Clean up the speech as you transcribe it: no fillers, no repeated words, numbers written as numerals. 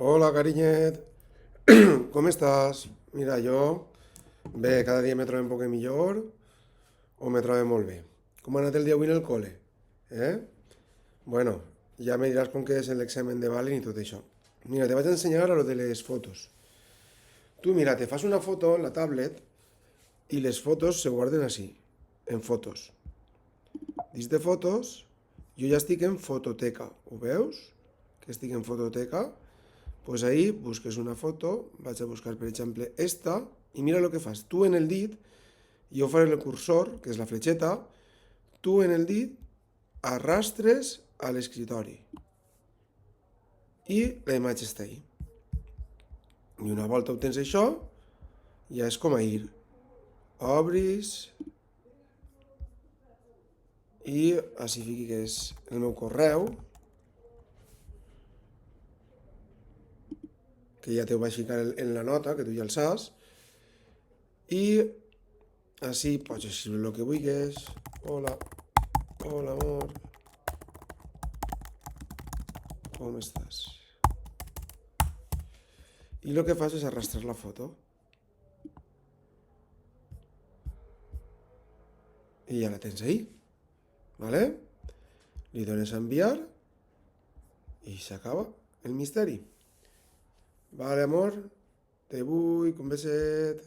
Hola, cariñet. Com estàs? Mira, jo bé, cada dia me trobo un poc millor o me trobo molt bé. Com ha anat el dia avui en el col·le? Eh? Bueno, ja me diràs com que és l'examen de Valen i tot això. Mira, te vaig a ensenyar a lo de les fotos. Tu, mira, te fas una foto en la tablet i les fotos se guarden així, en fotos. Dins de fotos, jo ja estic en fototeca. Ho veus? Que estic en fototeca. Pues ahí busques una foto, vaig a buscar per exemple esta, i mira el que fas. Tu en el dit, jo faré el cursor, que és la fletxeta, tu en el dit arrastres a l'escritori i la imatge està ahí. I una volta ho tens això, ja és com a ir. Obris i així fiqui que és el meu correu, que ja t'ho vaig ficar en la nota, que tu ja el saps, i així pots escriure el que vulguis. Hola, hola amor, com estàs? I el que fas és arrastrar la foto. I ja la tens ahí, ¿vale? Li dones a enviar i s'acaba el misteri. Vale, amor, te vull, un beset.